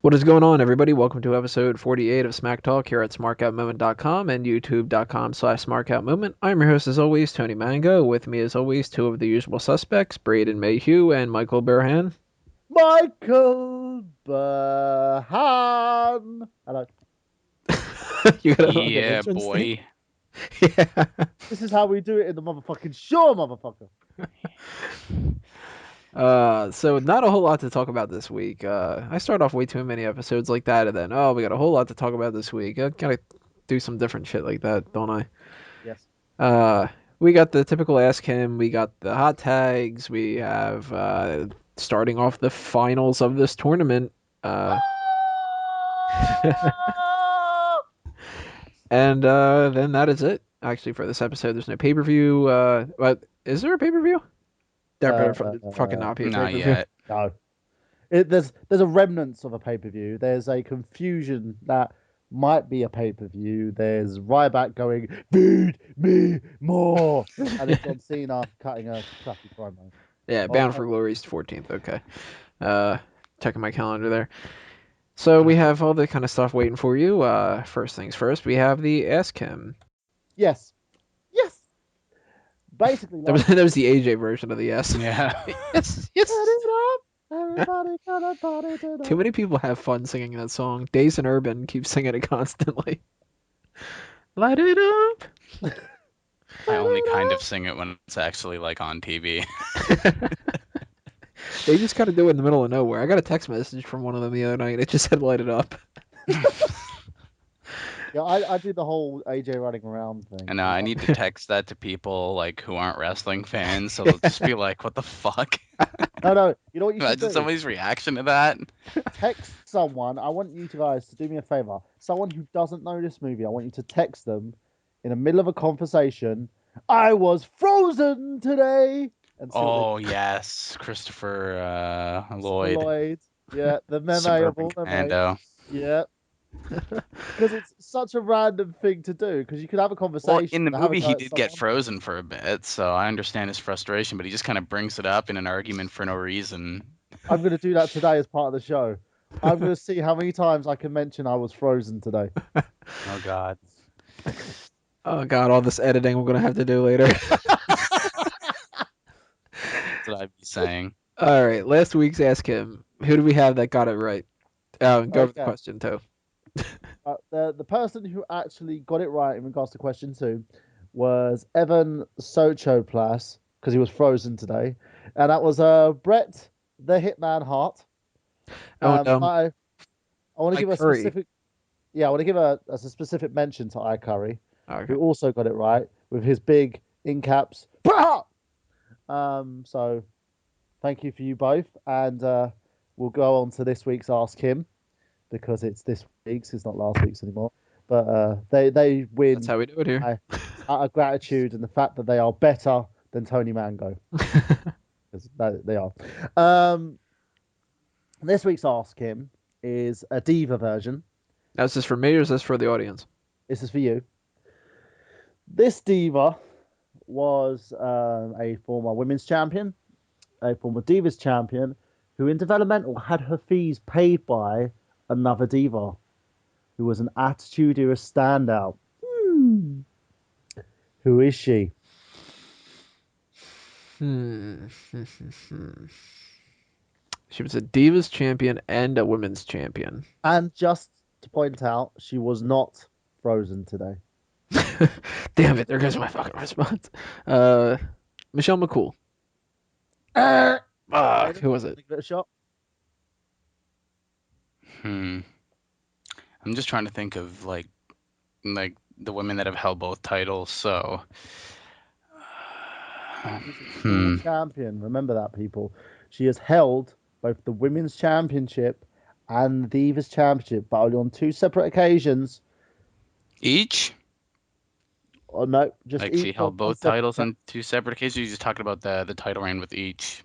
What is going on, everybody? Welcome to episode 48 of Smack Talk here at smarkoutmovement.com and youtube.com/smarkoutmovement. I'm your host, as always, Tony Mango. With me, as always, two of the usual suspects, Braden Mayhew and Michael Burhan. Michael Burhan. Hello. You got Yeah, boy. Yeah. This is how we do it in the motherfucking show, motherfucker. So not a whole lot to talk about this week. I start off way too many episodes like that, and then, we got a whole lot to talk about this week. I gotta do some different shit like that, don't I? Yes. We got the typical Ask Him, we got the hot tags, we have, starting off the finals of this tournament. And then that is it, actually, for this episode. There's no pay-per-view. But is there a pay-per-view? There better fucking not be a Not pay-per-view. yet. No. There's a remnants of a pay-per-view. There's a confusion that might be a pay-per-view. There's Ryback going, feed me more. And it's John Cena cutting a crappy promo. Yeah, Bound for Glory's 14th. Okay. Checking my calendar there. So we have all the kind of stuff waiting for you. First things first, we have the Ask Him. Yes. Yes. Basically, That was the AJ version of the yes. Yeah. Yes. Everybody gonna party tonight. Too many people have fun singing that song. Days and Urban keep singing it constantly. Light it up. I only kind of sing it when it's actually like on TV. They just gotta do it in the middle of nowhere. I got a text message from one of them the other night. It just said light it up. Yeah, I do the whole AJ running around thing. And I need to text that to people like who aren't wrestling fans, so they'll just be like, "What the fuck?" No. You know what you should Imagine do? somebody's reaction to that. Text someone. I want you guys to do me a favor. Someone who doesn't know this movie. I want you to text them in the middle of a conversation. I was frozen today. And see what Oh yes, Christopher they- Lloyd. Yeah, the meme of Suburban all the memes. Commando. Yeah. Because it's such a random thing to do. Because you could have a conversation. Well, in the and have a movie, go he at did get someone. frozen for a bit, so I understand his frustration. But he just kind of brings it up in an argument for no reason. I'm going to do that today as part of the show. I'm going to see how many times I can mention I was frozen today. Oh God. Oh god, all this editing we're gonna have to do later. That's what I'd be saying. All right, last week's Ask Him. Who do we have that got it right? Go over the Okay. question too. The person who actually got it right in regards to question 2 was Evan Sochoplas, because he was frozen today, and that was Brett the Hitman Hart. I want to give a Curry. specific. Yeah, I want to give a specific mention to iCurry, Okay. who also got it right with his big in caps. So thank you for you both, and we'll go on to this week's Ask Him, because it's this week's, it's not last week's anymore. But they win That's how we do it here. out of gratitude and the fact that they are better than Tony Mango. 'Cause they are. This week's Ask Him is a diva version. Now, is this for me or is this for the audience? This is for you. This diva was a former women's champion, a former divas champion, who in developmental had her fees paid by another diva, who was an attitude era standout. Who is she? She was a Divas champion and a women's champion. And just to point out, she was not frozen today. Damn it, there goes my fucking response. Michelle McCool. Who was it? Give it a shot. I'm just trying to think of like the women that have held both titles. So, Champion. Remember that, people. She has held both the women's championship and the divas championship, but only on 2 separate occasions. each. Oh no, just Like each she held on both separate- titles on 2 separate occasions. You're just talking about the title reign with each.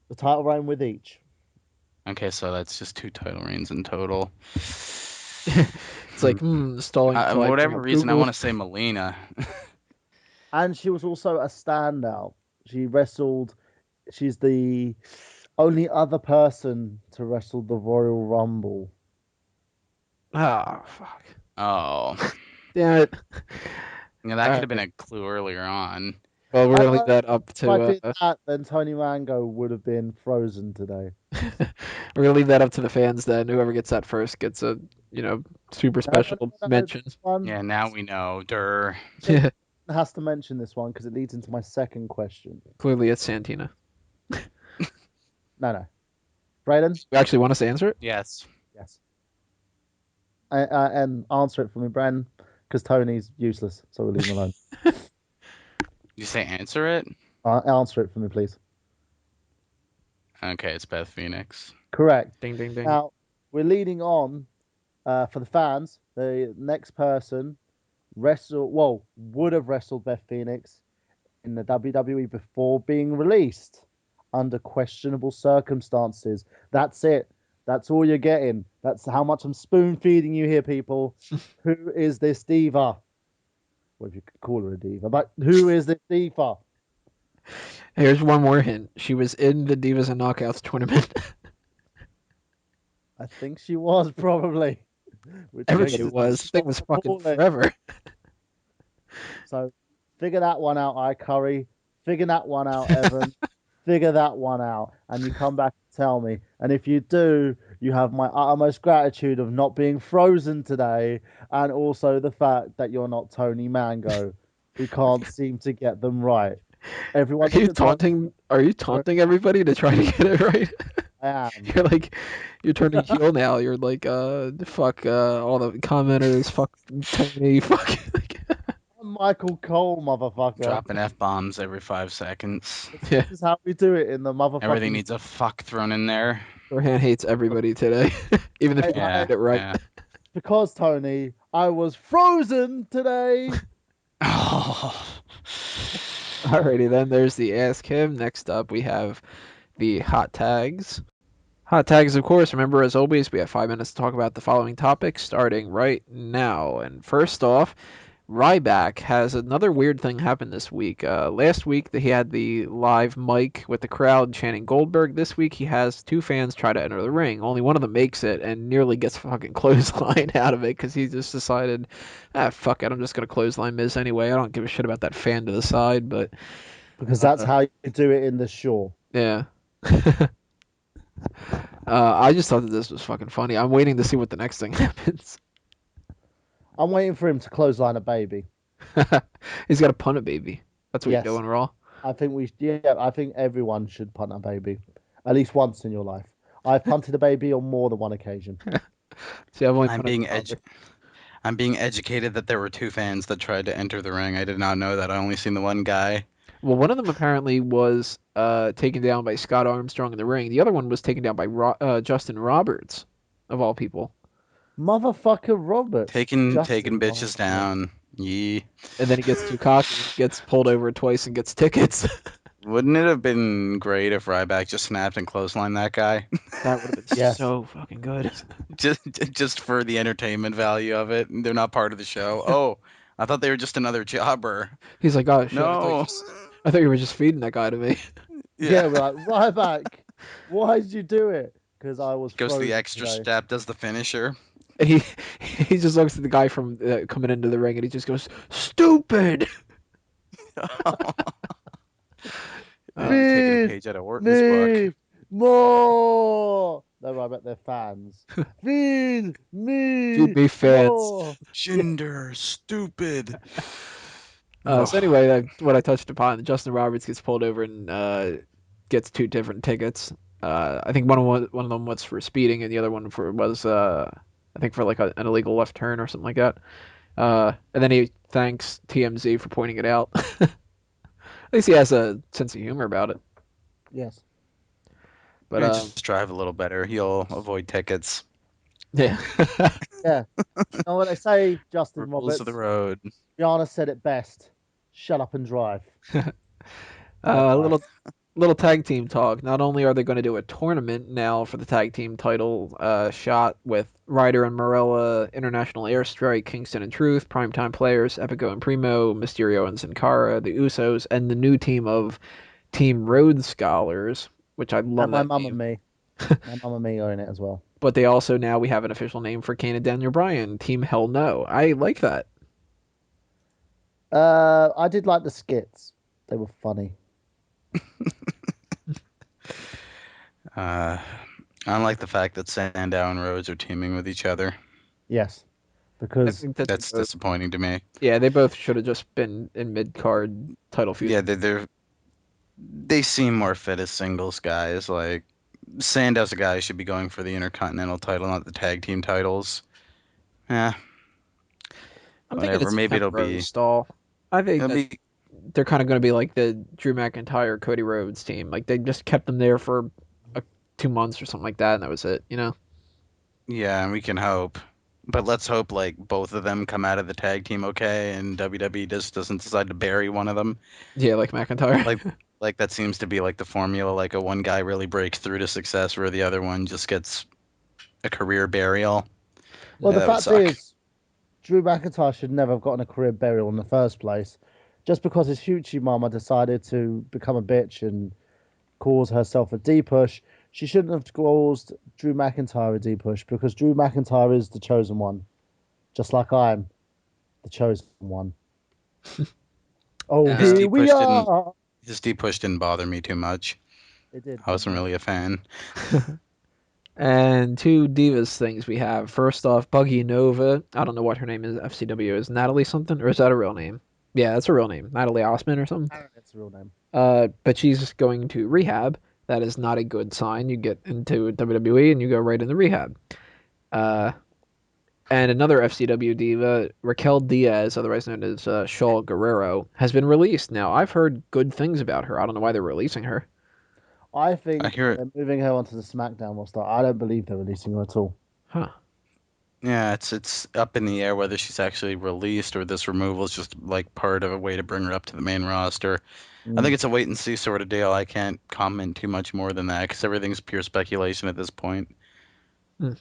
the title reign with each. Okay, so that's just 2 title reigns in total. It's like stalling. For whatever reason, I want to say Melina. And she was also a standout. She wrestled. She's the Only other person to wrestle the Royal Rumble. Oh, fuck. Oh, Damn it. yeah, that All could have been right. a clue earlier on. Well, we're going to leave Uh, that up if I to did that, then Tony Mango would have been frozen today. we're going to leave that up to the fans then. Whoever gets that first gets a, super No, no, special no, no, mention. this one Yeah, now we know. Durr. has to mention this one because it leads into my second question. Clearly it's Santina. No, no. Brayden? You actually want us to answer it? Yes. Yes. And answer it for me, Brayden, because Tony's useless, so we'll leave him alone. You say answer it? Answer it for me, please. Okay, it's Beth Phoenix. Correct. Ding, ding, ding. Now, we're leading on for the fans. The next person would have wrestled Beth Phoenix in the WWE before being released under questionable circumstances. That's it. That's all you're getting. That's how much I'm spoon feeding you here, people. Who is this diva? Well, if you could call her a diva, but who is this diva? Here's one more hint. She was in the Divas and Knockouts tournament. I think she was probably. Which Everybody makes it was. The thing was fucking appalling. forever. So figure that one out, I Curry. Figure that one out, Evan. Figure that one out, and you come back and tell me. And if you do, you have my utmost gratitude of not being frozen today, and also the fact that you're not Tony Mango, who can't seem to get them right. Everyone Are you look at Tony. taunting? Are you taunting everybody to try to get it right? I am. You're turning heel now. You're like, fuck, all the commenters, fuck Tony, fuck. I'm Michael Cole, motherfucker. Dropping F-bombs every 5 seconds. Yeah, This is how we do it in the motherfucking. Everything needs a fuck thrown in there. Orhan hates everybody today, even if you Yeah, get it right. yeah. Because Tony, I was frozen today. Oh. Alrighty then, there's the Ask Him. Next up, we have the Hot Tags. Hot Tags, of course. Remember, as always, we have 5 minutes to talk about the following topics, starting right now. And first off, Ryback has another weird thing happen this week. Last week, he had the live mic with the crowd chanting Goldberg. This week, he has two fans try to enter the ring. Only one of them makes it and nearly gets fucking clothesline out of it because he just decided, fuck it, I'm just going to clothesline Miz anyway. I don't give a shit about that fan to the side, but... Because that's how you do it in the show. Yeah. I just thought that this was fucking funny. I'm waiting to see what the next thing happens. I'm waiting for him to clothesline a baby. He's got to punt a baby. That's what Yes. you do in Raw. I think everyone should punt a baby, at least once in your life. I've punted a baby on more than one occasion. See, I've only I'm being educated that there were two fans that tried to enter the ring. I did not know that. I only seen the one guy. Well, one of them apparently was taken down by Scott Armstrong in the ring. The other one was taken down by Justin Roberts, of all people. Motherfucker Robert. Taking bitches down. Yee. And then he gets too cocky, gets pulled over twice, and gets tickets. Wouldn't it have been great if Ryback just snapped and clotheslined that guy? That would have been Yes. so fucking good. just for the entertainment value of it. They're not part of the show. Oh, I thought they were just another jobber. He's like, oh shit, No. I thought you were just feeding that guy to me. Yeah, we're like, Ryback, why did you do it? Because I was Goes to the frozen extra today. step, does the finisher. And he just looks at the guy from coming into the ring, and he just goes, "Stupid." Taking a page out of Orton's book. More. No, Ryback, they're fans. Feed me. Feed me fans. more. Jinder, stupid. So anyway, what I touched upon, Justin Roberts gets pulled over and gets two different tickets. I think one of them was for speeding, and the other one was I think for like an illegal left turn or something like that. And then he thanks TMZ for pointing it out. At least he has a sense of humor about it. Yes. But just drive a little better. He'll avoid tickets. yeah. Yeah. You know what they say, Justin Rules Roberts? of the road. Rihanna said it best. Shut up and drive. Little tag team talk. Not only are they going to do a tournament now for the tag team title shot with Ryder and Marella, International Airstrike, Kingston and Truth, Primetime Players, Epico and Primo, Mysterio and Cara, the Usos, and the new team of Team Rhode Scholars, which I love And my that mum and name. me. My mum and me are in it as well. But they also now we have an official name for Kane and Daniel Bryan, Team Hell No. I like that. I did like the skits. They were funny. I don't like the fact that Sandow and Rhodes are teaming with each other. Yes, I because think that That's disappointing to me. yeah, they both should have just been in mid card title feud. Yeah, they seem more fit as singles guys. Like Sandow's a guy who should be going for the Intercontinental title, not the tag team titles. Yeah, I'm thinking whatever. it's a Maybe temporary stall. I think it'll that be they're kind of going to be like the Drew McIntyre, Cody Rhodes team. Like they just kept them there for 2 months or something like that, and that was it. You know? yeah, and we can hope. But let's hope like both of them come out of the tag team okay, and WWE just doesn't decide to bury one of them. Yeah, like McIntyre. Like like that seems to be like the formula. Like a one guy really breaks through to success, where the other one just gets a career burial. well, Yeah, the that would fact suck. is, Drew McIntyre should never have gotten a career burial in the first place. Just because his Hoochie Mama decided to become a bitch and cause herself a D push, she shouldn't have caused Drew McIntyre a D push because Drew McIntyre is the chosen one, just like I'm the chosen one. Oh, His Uh, here deep we push didn't are. his deep push didn't bother me too much. It did. I wasn't really a fan. and two Divas things we have. First off, Buggy Nova. I don't know what her name is. FCW is Natalie something, or is that a real name? Yeah, that's a real name. Natalie Osman or something. It's a real name. But she's going to rehab. That is not a good sign. You get into WWE and you go right into rehab. Uh, and another FCW diva, Raquel Diaz, otherwise known as Shaw Guerrero, has been released. Now, I've heard good things about her. I don't know why they're releasing her. I I think hear it. they're moving her onto the SmackDown roster. I don't believe they're releasing her at all. Huh. Yeah, it's up in the air whether she's actually released or this removal is just like part of a way to bring her up to the main roster. I think Mm. it's a wait and see sort of deal. I can't comment too much more than that because everything's pure speculation at this point. Hmm.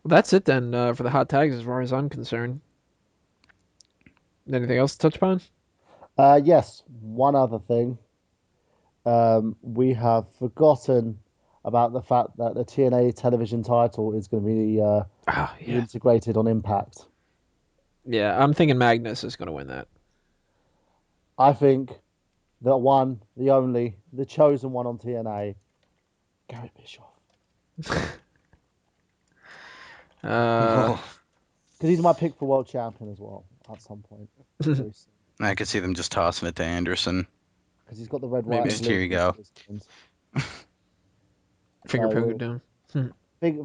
Well, that's it then for the hot tags as far as I'm concerned. Anything else to touch upon? Yes, one other thing. We have forgotten about the fact that the TNA television title is going to be Oh, yeah. integrated on Impact. Yeah, I'm thinking Magnus is going to win that. I think the one, the only, the chosen one on TNA, Garrett Bischoff. Uh, Because he's my pick for world champion as well at some point. Very soon. I could see them just tossing it to Anderson. Because he's got the red, white, Maybe. and Just blue. here you go. Finger So, poking down.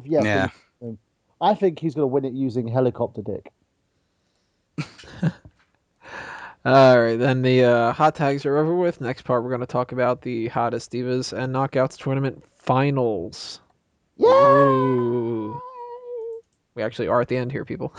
Yeah. I think he's going to win it using helicopter dick. All right, then the hot tags are over with. Next part, we're going to talk about the hottest divas and knockouts tournament finals. Yeah. Ooh. We actually are at the end here, people.